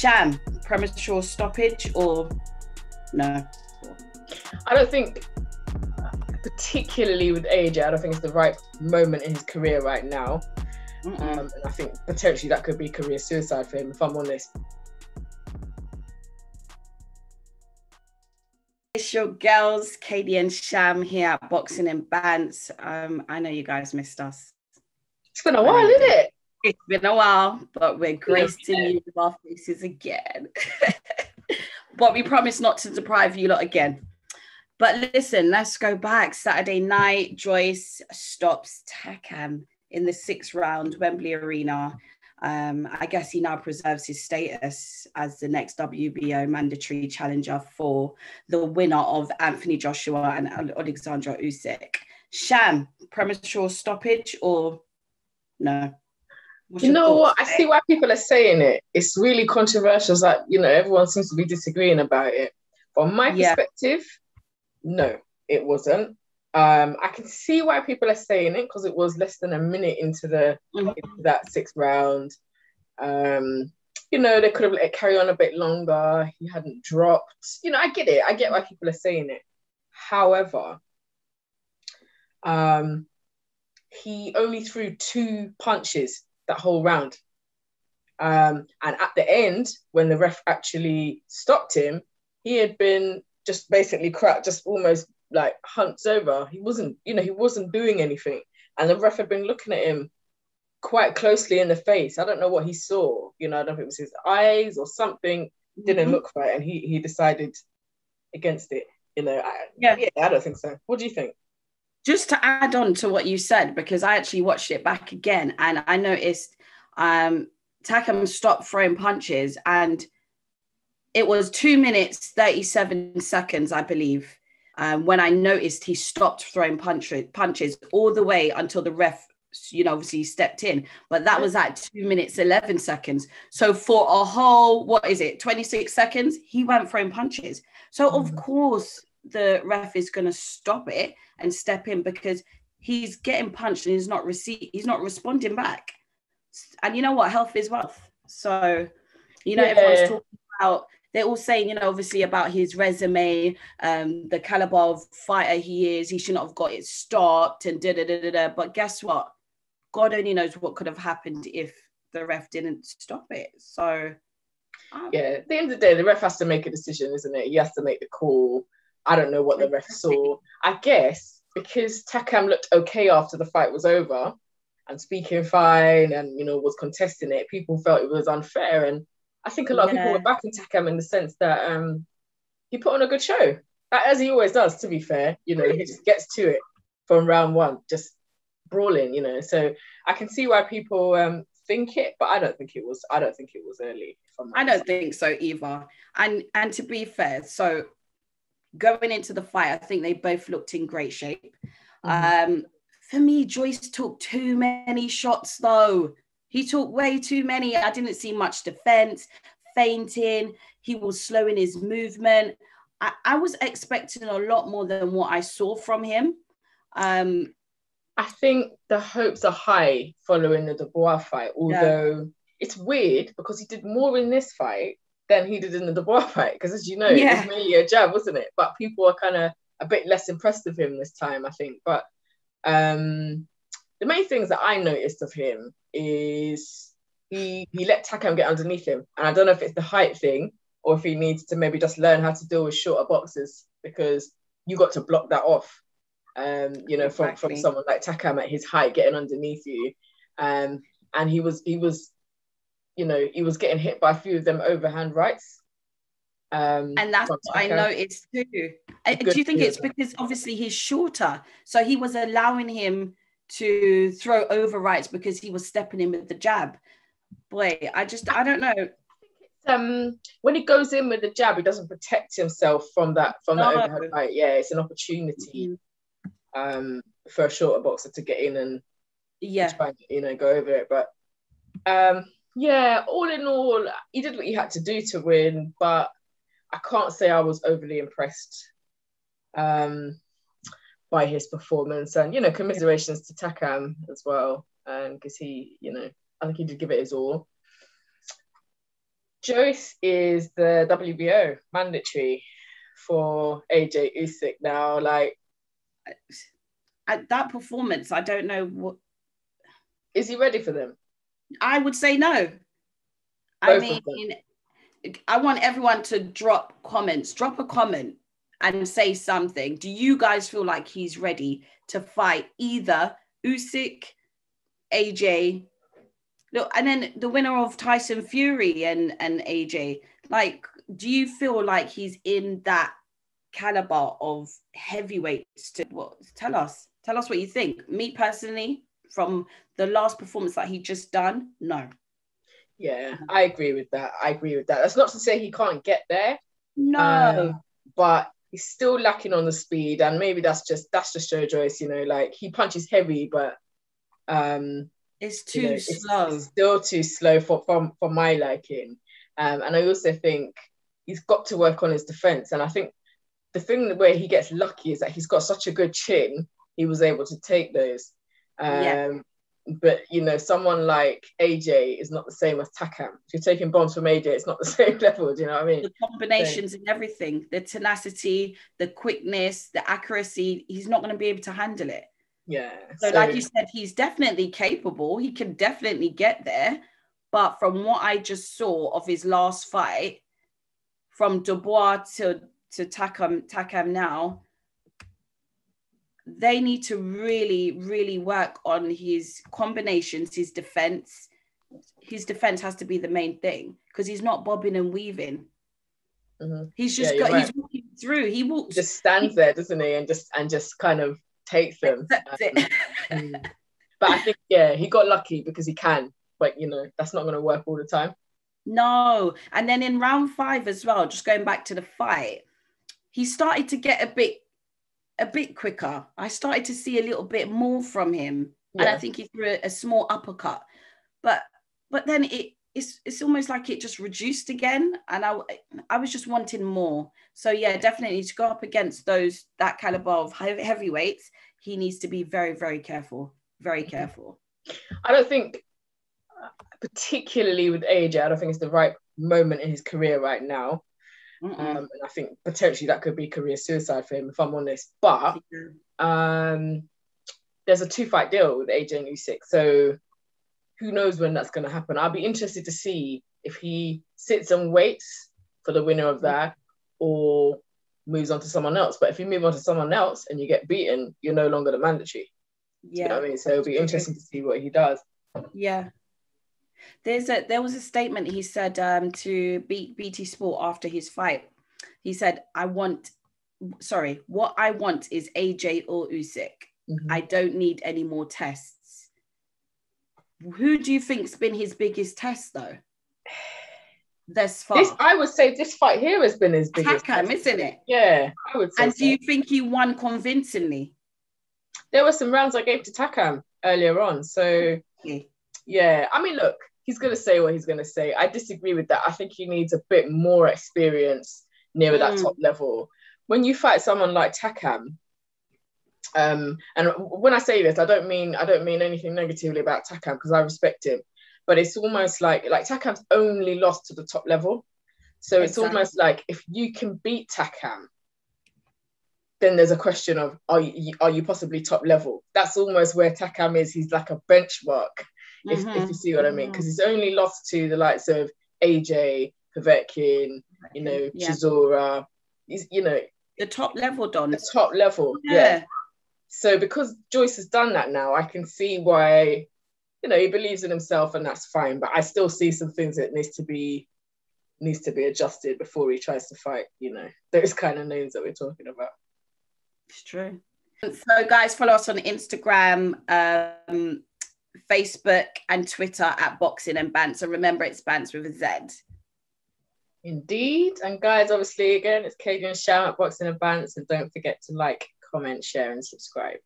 Sham, premature stoppage or no? I don't think, particularly with AJ, I don't think it's the right moment in his career right now. And I think potentially that could be career suicide for him, if I'm honest. It's your girls, Katie and Sham here at Boxing and Bantz. I know you guys missed us. It's been a while, isn't it? It's been a while, but we're gracing you with our faces again. But we promise not to deprive you lot again. But listen, let's go back. Saturday night, Joyce stops Takam in the 6th round, Wembley Arena. I guess he now preserves his status as the next WBO mandatory challenger for the winner of Anthony Joshua and Alexander USYK. Sham, premature stoppage or no? You know what? I see why people are saying it. It's really controversial. It's like, everyone seems to be disagreeing about it. From my perspective, no, it wasn't. I can see why people are saying it because it was less than a minute into that 6th round. They could have let it carry on a bit longer. He hadn't dropped. I get it. I get why people are saying it. However, he only threw 2 punches that whole round. And at the end, when the ref actually stopped him, he had been just basically cracked, just almost like hunched over. He wasn't doing anything. And the ref had been looking at him quite closely in the face. I don't know what he saw. I don't know if it was his eyes or something. Didn't look right. And he decided against it. I don't think so. What do you think? Just to add on to what you said, because I actually watched it back again and I noticed Takam stopped throwing punches and it was 2 minutes, 37 seconds, I believe, when I noticed he stopped throwing punches all the way until the ref, obviously stepped in. But that was at 2 minutes, 11 seconds. So for a whole, 26 seconds, he went throwing punches. So of course, the ref is going to stop it and step in because he's getting punched and he's not responding back. And you know what? Health is wealth. So, everyone's talking about, they're all saying, obviously about his resume, the caliber of fighter he is, he shouldn't have got it stopped and da-da-da-da-da. But guess what? God only knows what could have happened if the ref didn't stop it. So, at the end of the day, the ref has to make a decision, isn't it? He has to make the call. I don't know what the ref saw. I guess because Takam looked okay after the fight was over and speaking fine and, was contesting it, people felt it was unfair. And I think a lot of people were backing Takam in the sense that he put on a good show, as he always does, to be fair. He just gets to it from round 1, just brawling, So I can see why people think it, but I don't think it was early. I don't think so either. And to be fair, so going into the fight, I think they both looked in great shape. For me, Joyce took too many shots though. He took way too many. I didn't see much defense, feinting. He was slowing his movement. I was expecting a lot more than what I saw from him. I think the hopes are high following the Dubois fight, although it's weird because he did more in this fight than he did in the Dubois fight, because as you know, it was mainly a jab, wasn't it? But people are kind of a bit less impressed with him this time, I think. But the main things that I noticed of him is he let Takam get underneath him. And I don't know if it's the height thing or if he needs to maybe just learn how to deal with shorter boxers, because you got to block that off, from someone like Takam at his height getting underneath you. And he was getting hit by a few of them overhand rights. And that's what I noticed too. Do you think it's because obviously he's shorter, so he was allowing him to throw over rights because he was stepping in with the jab? Boy, I don't know. When he goes in with the jab, he doesn't protect himself from that overhead right. Yeah, it's an opportunity for a shorter boxer to get in and try and go over it. But all in all, he did what he had to do to win, but I can't say I was overly impressed by his performance. And, commiserations to Takam as well, because he, I think he did give it his all. Joyce is the WBO mandatory for AJ Usyk now. Like, at that performance, I don't know what. Is he ready for them? I would say no. I mean, I want everyone to drop a comment and say something. Do you guys feel like he's ready to fight either Usyk, AJ, look, and then the winner of Tyson Fury and AJ? Like, do you feel like he's in that caliber of heavyweights? Tell us what you think. Me personally, from the last performance that he just done, no. Yeah, I agree with that. That's not to say he can't get there. No. But he's still lacking on the speed, and maybe that's just Joe Joyce, you know, like he punches heavy, but it's too slow. It's still too slow for my liking. And I also think he's got to work on his defense. And I think the thing where he gets lucky is that he's got such a good chin, he was able to take those. But, you know, someone like AJ is not the same as Takam. If you're taking bombs from AJ, it's not the same level. Do you know what I mean? The combinations and everything, the tenacity, the quickness, the accuracy, he's not going to be able to handle it. Yeah. So like you said, he's definitely capable. He can definitely get there. But from what I just saw of his last fight, from Dubois to Takam now, they need to really, really work on his combinations, his defense. His defense has to be the main thing because he's not bobbing and weaving. Mm-hmm. He's just he's walking through. He walks. Just stands there, doesn't he? And just kind of takes them. But I think, he got lucky because he can. But, you know, that's not going to work all the time. No. And then in round 5 as well, just going back to the fight, he started to get a bit quicker. I started to see a little bit more from him. Yeah. And I think he threw a small uppercut. But then it's almost like it just reduced again. And I was just wanting more. So yeah, definitely to go up against that caliber of heavyweights, he needs to be very, very careful. Very careful. I don't think, particularly with AJ, I don't think it's the right moment in his career right now. And I think potentially that could be career suicide for him, if I'm honest. But there's a 2-fight deal with AJ and Usyk, so who knows when that's going to happen. I'll be interested to see if he sits and waits for the winner of that or moves on to someone else. But if you move on to someone else and you get beaten, you're no longer the mandatory. Yeah, you know what I mean? So it'll be interesting to see what he does. Yeah. There was a statement he said to BT Sport after his fight. He said, what I want is AJ or Usyk. Mm-hmm. I don't need any more tests. Who do you think's been his biggest test though? Thus far. I would say this fight here has been his biggest Takam, test. Isn't it? Yeah, I would say. And do you think he won convincingly? There were some rounds I gave to Takam earlier on. So yeah, I mean, look, he's going to say what he's going to say. I disagree with that. I think he needs a bit more experience near that top level. When you fight someone like Takam, and when I say this, I don't mean anything negatively about Takam because I respect him, but it's almost like Takam's only lost to the top level. So it's almost like if you can beat Takam, then there's a question of are you possibly top level? That's almost where Takam is. He's like a benchmark. If you see what I mean, because he's only lost to the likes of AJ, Povetkin, you know, Chisora. He's, you know, the top level, Don. The top level, yeah. So because Joyce has done that now, I can see why, you know, he believes in himself, and that's fine. But I still see some things that needs to be adjusted before he tries to fight. You know, those kind of names that we're talking about. It's true. So, guys, follow us on Instagram. Facebook and Twitter at Boxing and Bantz. So remember, it's Bantz with a Z. Indeed. And guys, obviously, again, it's Katie and Sham at Boxing and Bantz. And don't forget to like, comment, share, and subscribe.